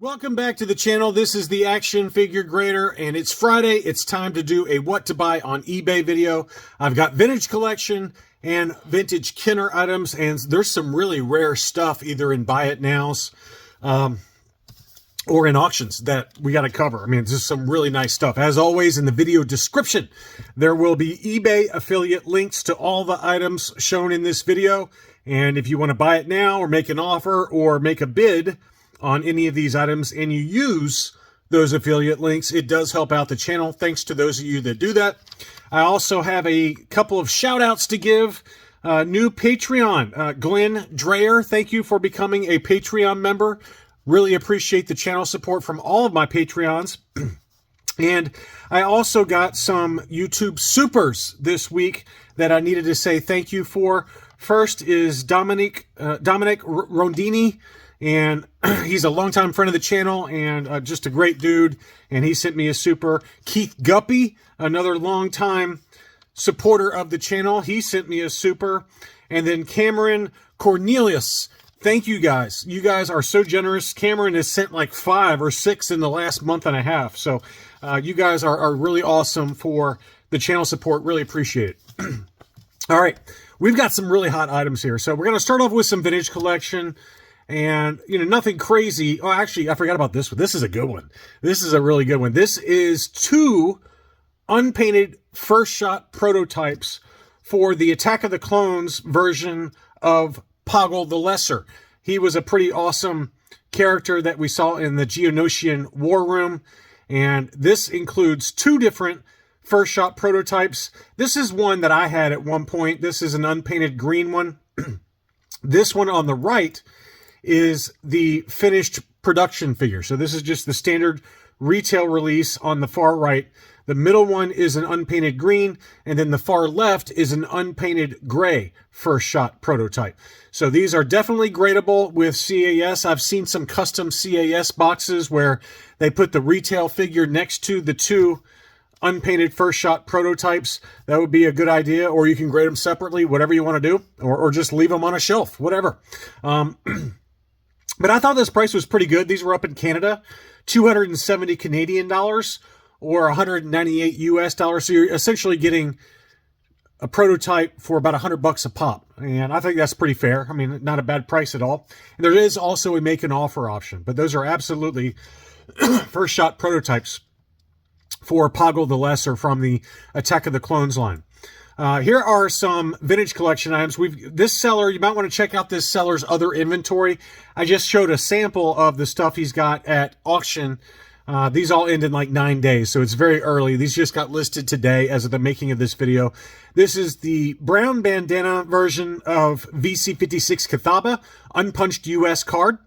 Welcome back to the channel. This is the Action Figure Grader, and it's Friday. It's time to do a what to buy on eBay video. I've got vintage collection and vintage Kenner items, and there's some really rare stuff either in buy it nows or in auctions that we got to cover. I mean, just some really nice stuff. As always, in the video description, there will be eBay affiliate links to all the items shown in this video. And if you want to buy it now or make an offer or make a bid on any of these items and you use those affiliate links, it does help out the channel. Thanks to those of you that do that. I also have a couple of shout outs to give. New Patreon, Glenn Dreyer, thank you for becoming a Patreon member. Really appreciate the channel support from all of my Patreons. And I also got some YouTube supers this week that I needed to say thank you for. First is Dominic Rondini, and he's a longtime friend of the channel and just a great dude, and he sent me a super. Keith Guppy, another longtime supporter of the channel, he sent me a super. And then Cameron Cornelius, thank you guys. You guys are so generous. Cameron has sent like 5 or 6 in the last month and a half. So you guys are really awesome for the channel support. Really appreciate it. All right, we've got some really hot items here. So we're going to start off with some vintage collection. And, you know, nothing crazy. Oh, actually, I forgot about this one. This is a good one. This is a really good one. This is 2 unpainted first shot prototypes for the Attack of the Clones version of Poggle the Lesser. He was a pretty awesome character that we saw in the Geonosian War Room. And this includes 2 different first shot prototypes. This is one that I had at one point. This is an unpainted green one. This one on the right is the finished production figure. So this is just the standard retail release on the far right. The middle one is an unpainted green, and then the far left is an unpainted gray first shot prototype. So these are definitely gradable with CAS. I've seen some custom CAS boxes where they put the retail figure next to the 2 unpainted first shot prototypes. That would be a good idea, or you can grade them separately, whatever you want to do, or just leave them on a shelf, whatever. But I thought this price was pretty good. These were up in Canada, 270 Canadian dollars or 198 US dollars. So you're essentially getting a prototype for about $100 a pop. And I think that's pretty fair. I mean, not a bad price at all. And there is also a make an offer option, but those are absolutely first shot prototypes for Poggle the Lesser from the Attack of the Clones line. Here are some vintage collection items. This seller, you might want to check out this seller's other inventory. I just showed a sample of the stuff he's got at auction. These all end in like 9 days, so it's very early. These just got listed today as of the making of this video. This is the brown bandana version of VC56 Cathaba, unpunched US card.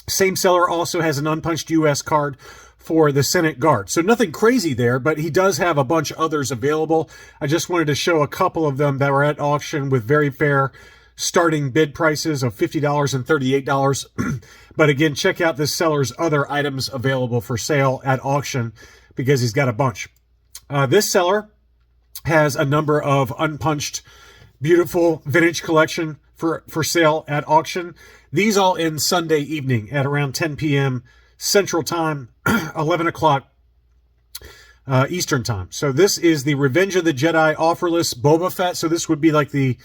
Same seller also has an unpunched US card for the Senate Guard. So nothing crazy there, but he does have a bunch of others available. I just wanted to show a couple of them that were at auction with very fair starting bid prices of $50 and $38. But again, check out this seller's other items available for sale at auction because he's got a bunch. This seller has a number of unpunched, beautiful vintage collection for sale at auction. These all end Sunday evening at around 10 p.m. Central Time, 11 o'clock Eastern Time. So this is the Revenge of the Jedi offerless Boba Fett. So this would be like the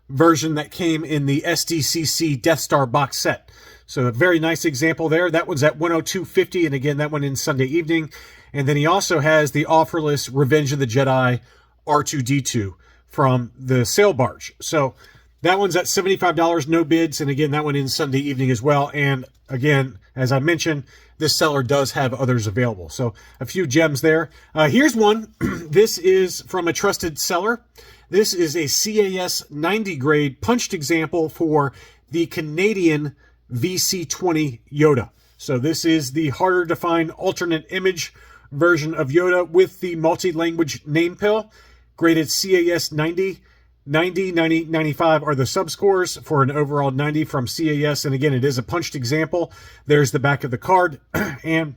version that came in the SDCC Death Star box set. So a very nice example there. That one's at $102.50, and again, that one in Sunday evening. And then he also has the offerless Revenge of the Jedi R2-D2 from the sail barge. So that one's at $75, no bids, and again, that one in Sunday evening as well. And again, as I mentioned, this seller does have others available. So a few gems there. Here's one. This is from a trusted seller. This is a CAS 90 grade punched example for the Canadian VC20 Yoda. So this is the harder to find alternate image version of Yoda with the multi-language name pill, graded CAS 90. 90, 90, 95 are the subscores for an overall 90 from CAS. And again, it is a punched example. There's the back of the card. And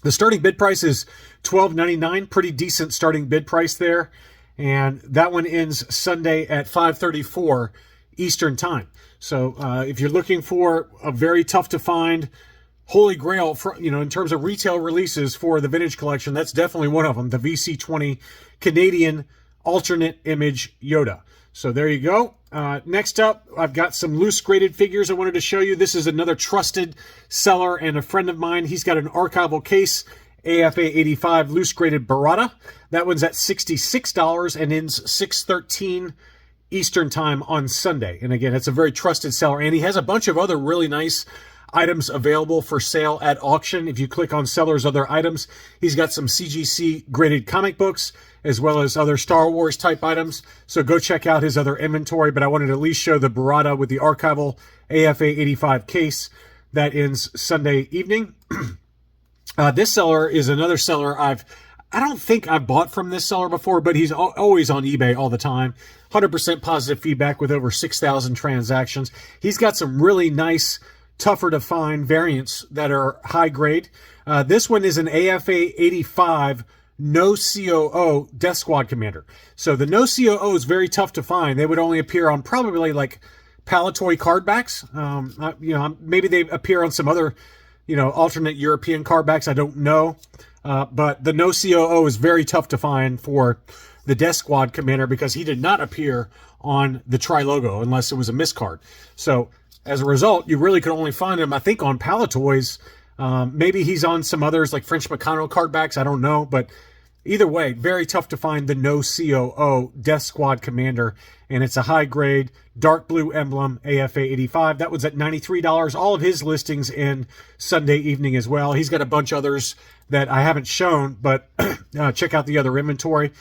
the starting bid price is $12.99. Pretty decent starting bid price there. And that one ends Sunday at 5:34 Eastern Time. So if you're looking for a very tough to find holy grail for, in terms of retail releases for the vintage collection. That's definitely one of them, the VC20 Canadian alternate image Yoda. So there you go. Next up, I've got some loose graded figures I wanted to show you. This is another trusted seller and a friend of mine. He's got an archival case, AFA 85 loose graded Barada. That one's at $66 and ends 6/13 Eastern time on Sunday. And again, it's a very trusted seller, and he has a bunch of other really nice items available for sale at auction. If you click on seller's other items, he's got some CGC graded comic books as well as other Star Wars type items. So go check out his other inventory, but I wanted to at least show the Barada with the archival AFA 85 case that ends Sunday evening. This seller is another seller I don't think I've bought from this seller before, but he's always on eBay all the time. 100% positive feedback with over 6,000 transactions. He's got some really nice, tougher to find variants that are high grade. This one is an AFA 85 no COO Death Squad Commander. So the no COO is very tough to find. They would only appear on probably like Palatoy card backs. Maybe they appear on some other, alternate European card backs. I don't know. But the no COO is very tough to find for the Death Squad Commander because he did not appear on the Tri-Logo unless it was a miscard. So as a result, you really could only find him, I think, on Palatoys. Maybe he's on some others like French Meccano card backs. I don't know. But either way, very tough to find the no COO Death Squad Commander. And it's a high grade, dark blue emblem, AFA 85. That was at $93. All of his listings in Sunday evening as well. He's got a bunch of others that I haven't shown, but check out the other inventory.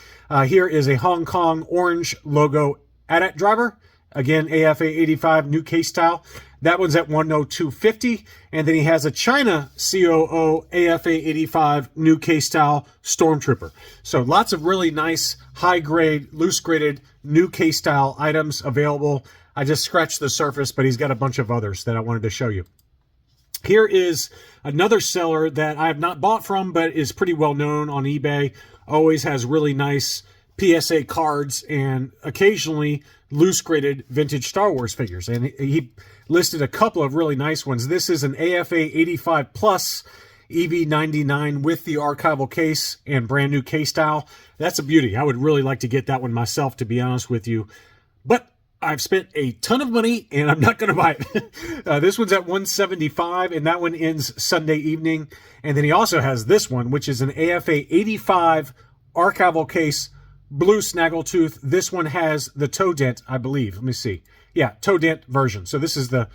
Here is a Hong Kong orange logo AT-AT driver. Again, AFA 85, new case style. That one's at $102.50. And then he has a China COO AFA 85, new case style Stormtrooper. So lots of really nice, high grade, loose graded, new case style items available. I just scratched the surface, but he's got a bunch of others that I wanted to show you. Here is another seller that I have not bought from, but is pretty well known on eBay. Always has really nice PSA cards and occasionally loose graded vintage Star Wars figures. And he listed a couple of really nice ones. This is an AFA 85 plus EV99 with the archival case and brand new case style. That's a beauty. I would really like to get that one myself, to be honest with you. But I've spent a ton of money and I'm not going to buy it. This one's at $175 and that one ends Sunday evening. And then he also has this one, which is an AFA 85 archival case, blue snaggletooth. This one has the toe dent, I believe. Let me see. Yeah, toe dent version. So this is the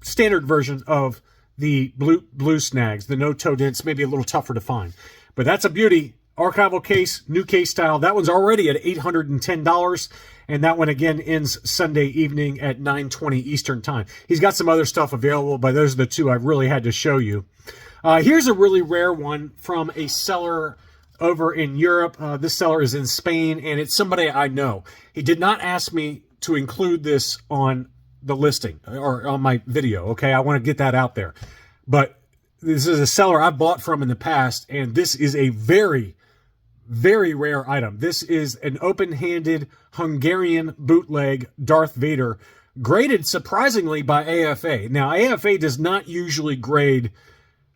standard version of the blue snags. The no toe dents, maybe a little tougher to find. But that's a beauty. Archival case, new case style. That one's already at $810. And that one, again, ends Sunday evening at 9:20 Eastern time. He's got some other stuff available, but those are the two I've really had to show you. Here's a really rare one from a seller over in Europe. This seller is in Spain, and it's somebody I know. He did not ask me to include this on the listing or on my video, okay? I want to get that out there. But this is a seller I've bought from in the past, and this is a very, very rare item. This is an open-handed Hungarian bootleg Darth Vader, graded surprisingly by AFA. Now, AFA does not usually grade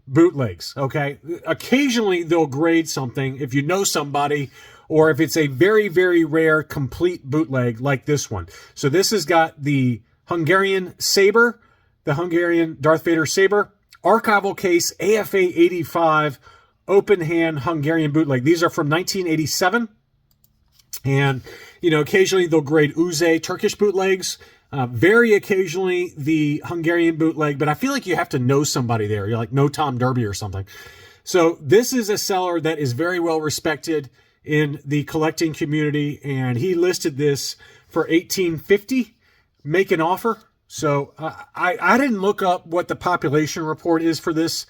bootlegs, okay? Occasionally they'll grade something if you know somebody, or if it's a very, very rare complete bootleg like this one. So this has got the Hungarian saber, the Hungarian Darth Vader saber, archival case, AFA 85, open hand Hungarian bootleg. These are from 1987. And, occasionally they'll grade Uze Turkish bootlegs. Very occasionally the Hungarian bootleg, but I feel like you have to know somebody there. You're like, know Tom Derby or something. So this is a seller that is very well respected in the collecting community, and he listed this for $18.50. Make an offer. So I didn't look up what the population report is for this,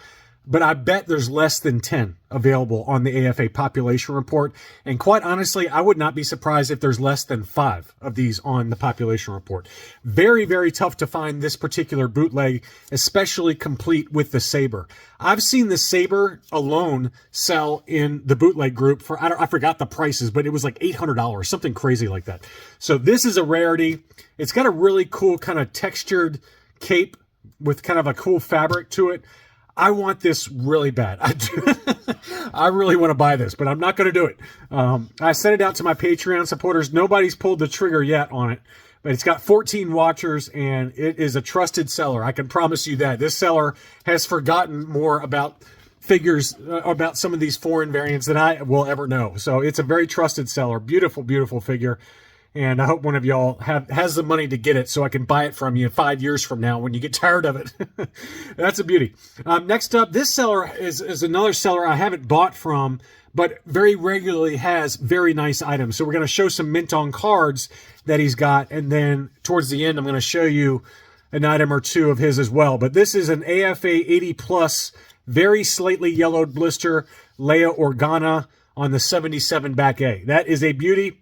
but I bet there's less than 10 available on the AFA population report. And quite honestly, I would not be surprised if there's less than 5 of these on the population report. Very, very tough to find this particular bootleg, especially complete with the saber. I've seen the saber alone sell in the bootleg group for, I forgot the prices, but it was like $800, something crazy like that. So this is a rarity. It's got a really cool kind of textured cape with kind of a cool fabric to it. I want this really bad. I do. I really want to buy this, but I'm not going to do it. I sent it out to my Patreon supporters. Nobody's pulled the trigger yet on it, but it's got 14 watchers, and it is a trusted seller. I can promise you that. This seller has forgotten more about figures, about some of these foreign variants than I will ever know. So it's a very trusted seller. Beautiful, beautiful figure. And I hope one of y'all has the money to get it so I can buy it from you 5 years from now when you get tired of it. That's a beauty. Next up, this seller is another seller I haven't bought from, but very regularly has very nice items. So we're going to show some mint on cards that he's got. And then towards the end, I'm going to show you an item or two of his as well. But this is an AFA 80 plus, very slightly yellowed blister, Leia Organa on the 77 back A. That is a beauty.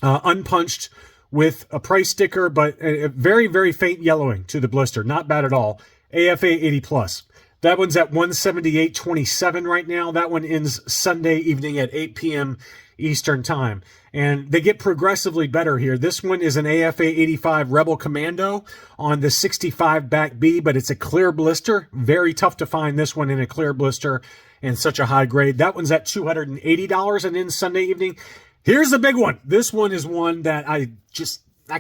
Unpunched with a price sticker, but a very, very faint yellowing to the blister. Not bad at all. AFA 80 plus. That one's at 178.27 right now. That one ends Sunday evening at 8 p.m. Eastern time. And they get progressively better here. This one is an AFA 85 Rebel Commando on the 65 back B, but it's a clear blister. Very tough to find this one in a clear blister and such a high grade. That one's at $280 and ends Sunday evening. Here's the big one. This one is one that I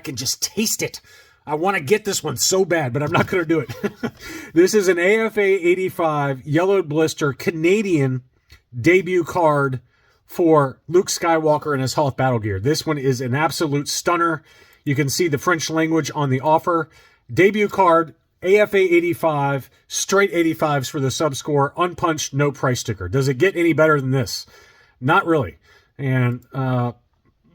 can just taste it. I want to get this one so bad, but I'm not going to do it. This is an AFA 85 yellowed blister Canadian debut card for Luke Skywalker and his Hoth battle gear. This one is an absolute stunner. You can see the French language on the offer. Debut card, AFA 85, straight 85s for the subscore, unpunched, no price sticker. Does it get any better than this? Not really. And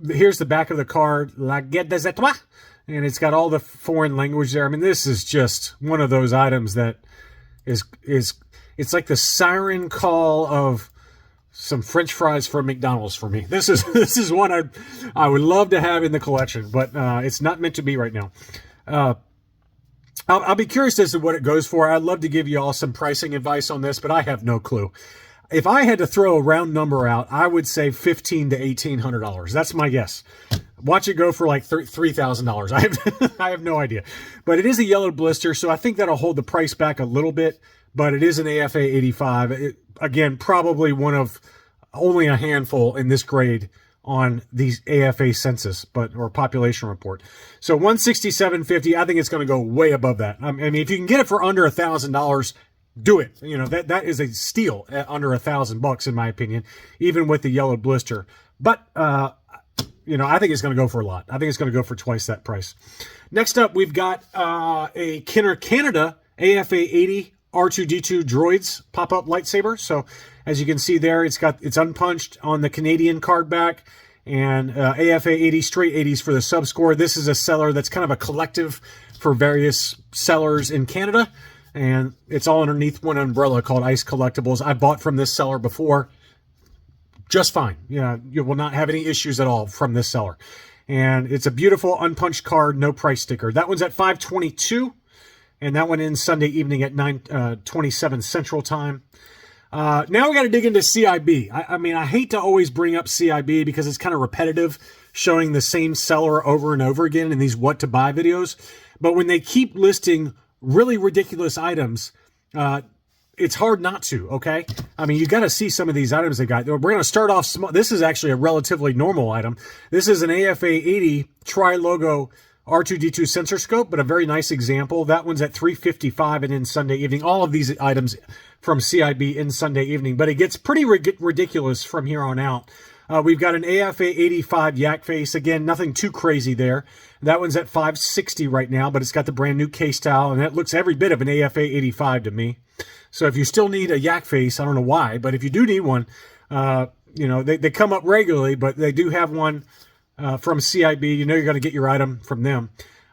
here's the back of the card, La Guerre des Étoiles, and it's got all the foreign language there. I mean, this is just one of those items that is it's like the siren call of some French fries from McDonald's for me. This is one I would love to have in the collection, but it's not meant to be right now. I'll be curious as to what it goes for. I'd love to give you all some pricing advice on this, but I have no clue. If I had to throw a round number out, I would say $1,500 to $1,800. That's my guess. Watch it go for like $3,000. I have no idea. But it is a yellow blister, so I think that'll hold the price back a little bit. But it is an AFA 85. Again, probably one of only a handful in this grade on these AFA census, or population report. So $167.50. I think it's going to go way above that. I mean, if you can get it for under $1,000. Do it. You know, that is a steal at under $1,000 in my opinion, even with the yellow blister. But, you know, I think it's going to go for a lot. I think it's going to go for twice that price. Next up, we've got a Kenner Canada AFA 80 R2-D2 Droids pop-up lightsaber. So as you can see there, it's unpunched on the Canadian card back, and AFA 80 straight 80s for the subscore. This is a seller that's kind of a collective for various sellers in Canada. And it's all underneath one umbrella called Ice Collectibles. I bought from this seller before. Just fine. Yeah, you will not have any issues at all from this seller. And it's a beautiful unpunched card, no price sticker. That one's at $522. And that one ends Sunday evening at 9:27 Central Time. Now we got to dig into CIB. I mean, I hate to always bring up CIB because it's kind of repetitive, showing the same seller over and over again in these what to buy videos. But when they keep listing really ridiculous items, it's hard not to, okay? I mean, you got to see some of these items they got. We're going to start off small. This is actually a relatively normal item. This is an AFA 80 tri-logo R2-D2 sensor scope, but a very nice example. That one's at $355 and in Sunday evening. All of these items from CIB in Sunday evening, but it gets pretty ridiculous from here on out. We've got an AFA 85 yak face. Again, nothing too crazy there. That one's at $560 right now, but it's got the brand new case style, and that looks every bit of an AFA 85 to me. So if you still need a yak face, I don't know why, but if you do need one, you know, they come up regularly, but they do have one from CIB. You know you're going to get your item from them.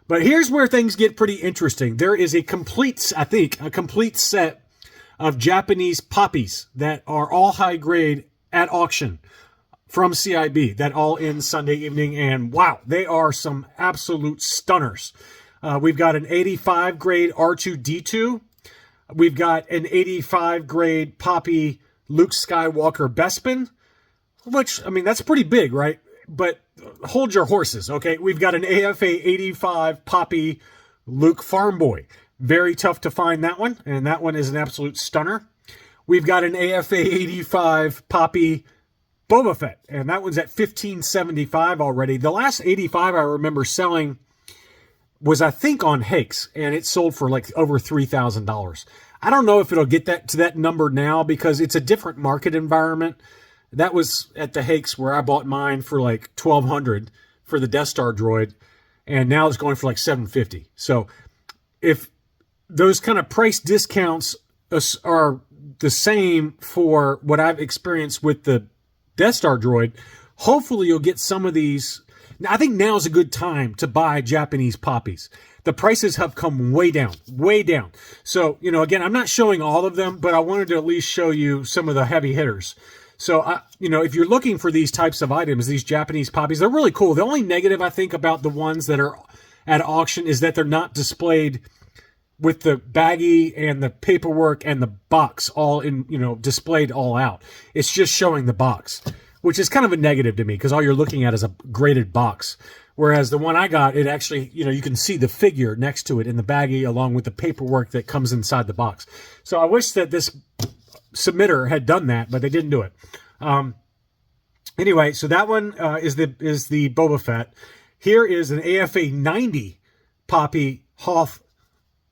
But here's where things get pretty interesting. There is a complete set of Japanese poppies that are all high grade at auction from CIB that all end Sunday evening, and wow, they are some absolute stunners. We've got an 85 grade R2-D2. We've got an 85 grade Poppy Luke Skywalker Bespin, which, I mean, that's pretty big, right? But hold your horses, okay? We've got an AFA 85 Poppy Luke Farm Boy. Very tough to find that one, and that one is an absolute stunner. We've got an AFA 85 Poppy Boba Fett, and that one's at $15.75 already. The last 85 I remember selling was, I think, on Hakes, and it sold for like over $3,000. I don't know if it'll get that to that number now because it's a different market environment. That was at the Hakes where I bought mine for like $1,200 for the Death Star droid, and now it's going for like $750. So if those kind of price discounts are the same for what I've experienced with the Death Star droid, hopefully you'll get some of these. Now, I think now is a good time to buy Japanese poppies. The prices have come way down, way down. So, you know, again, I'm not showing all of them, but I wanted to at least show you some of the heavy hitters. So, you know, if you're looking for these types of items, these Japanese poppies, they're really cool. The only negative I think about the ones that are at auction is that they're not displayed with the baggie and the paperwork and the box all in, you know, displayed all out. It's just showing the box, which is kind of a negative to me because all you're looking at is a graded box. Whereas the one I got, it actually, you know, you can see the figure next to it in the baggie along with the paperwork that comes inside the box. So I wish that this submitter had done that, but they didn't do it. Anyway, so that one is the Boba Fett. Here is an AFA 90 Poppy Hoth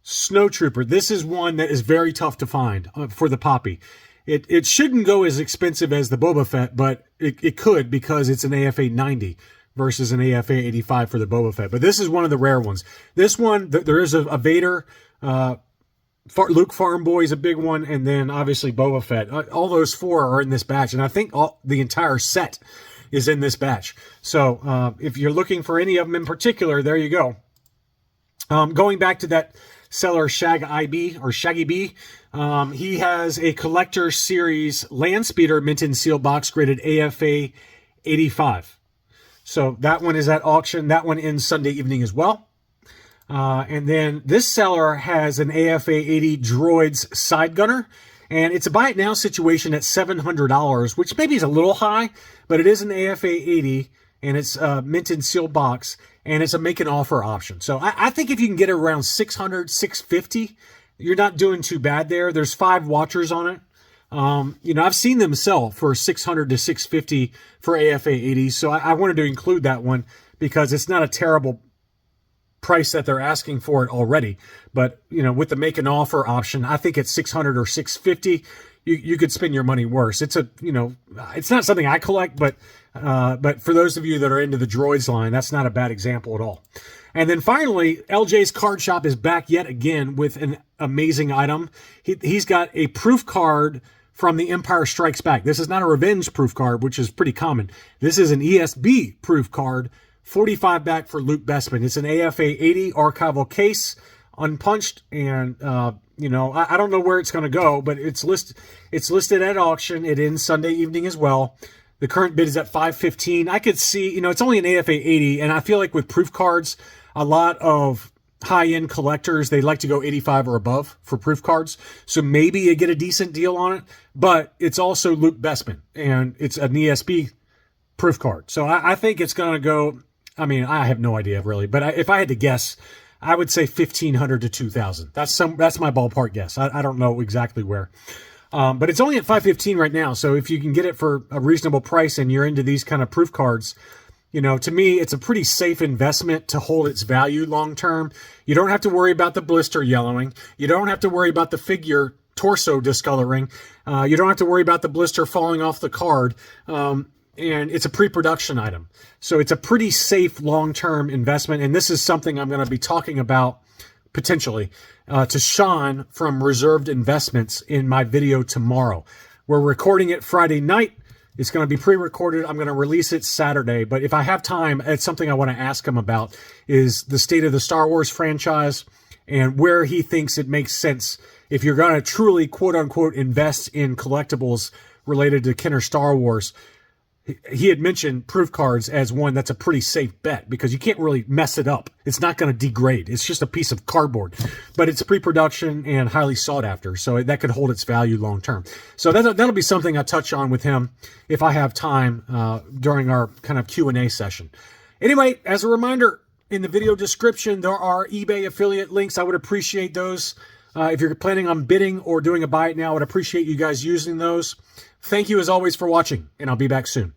Snowtrooper. This is one that is very tough to find for the Poppy. It shouldn't go as expensive as the Boba Fett, but it could because it's an AFA 90 versus an AFA 85 for the Boba Fett. But this is one of the rare ones. This one, there is a Vader, Luke Farm Boy is a big one, and then obviously Boba Fett. All those four are in this batch, and I think the entire set is in this batch. So if you're looking for any of them in particular, there you go. Going back to that seller Shaggy B, he has a collector series land speeder mint in seal box graded AFA 85. So that one is at auction. That one ends Sunday evening as well. And then this seller has an AFA 80 Droids side gunner, and it's a buy it now situation at $700, which maybe is a little high, but it is an AFA 80, and it's mint in seal box, and it's a make an offer option. So I think if you can get it around $600, $650, you're not doing too bad there. There's 5 watchers on it. You know, I've seen them sell for $600 to $650 for AFA 80s, so I wanted to include that one because it's not a terrible price that they're asking for it already. But, you know, with the make an offer option, I think at $600 or $650, you could spend your money worse. It's it's not something I collect, but for those of you that are into the droids line, that's not a bad example at all. And then finally, LJ's Card Shop is back yet again with an amazing item. He's got a proof card from The Empire Strikes Back. This is not a revenge proof card, which is pretty common. This is an ESB proof card, 45 back for Luke Bespin. It's an AFA 80 archival case, unpunched, and you know, I don't know where it's going to go, but it's listed at auction. It ends Sunday evening as well. The current bid is at $515. I could see, you know, it's only an AFA 80, and I feel like with proof cards, a lot of high-end collectors, they like to go 85 or above for proof cards. So maybe you get a decent deal on it, but it's also Luke Bespin, and it's an ESB proof card. So I think it's going to go, I mean, I have no idea really, but if I had to guess, I would say $1,500 to $2,000. That's my ballpark guess. I don't know exactly where. But it's only at $515 right now. So if you can get it for a reasonable price and you're into these kind of proof cards, you know, to me, it's a pretty safe investment to hold its value long term. You don't have to worry about the blister yellowing. You don't have to worry about the figure torso discoloring. You don't have to worry about the blister falling off the card. And it's a pre-production item. So it's a pretty safe long-term investment. And this is something I'm going to be talking about potentially to Sean from Reserved Investments in my video tomorrow. We're recording it Friday night. It's going to be pre-recorded. I'm going to release it Saturday. But if I have time, it's something I want to ask him about is the state of the Star Wars franchise and where he thinks it makes sense if you're going to truly, quote-unquote, invest in collectibles related to Kenner Star Wars. He had mentioned proof cards as one that's a pretty safe bet because you can't really mess it up. It's not going to degrade. It's just a piece of cardboard, but it's pre-production and highly sought after. So that could hold its value long term. So that'll be something I touch on with him if I have time during our kind of Q&A session. Anyway, as a reminder, In the video description, there are eBay affiliate links. I would appreciate those. If you're planning on bidding or doing a buy it now, I would appreciate you guys using those. Thank you as always for watching, and I'll be back soon.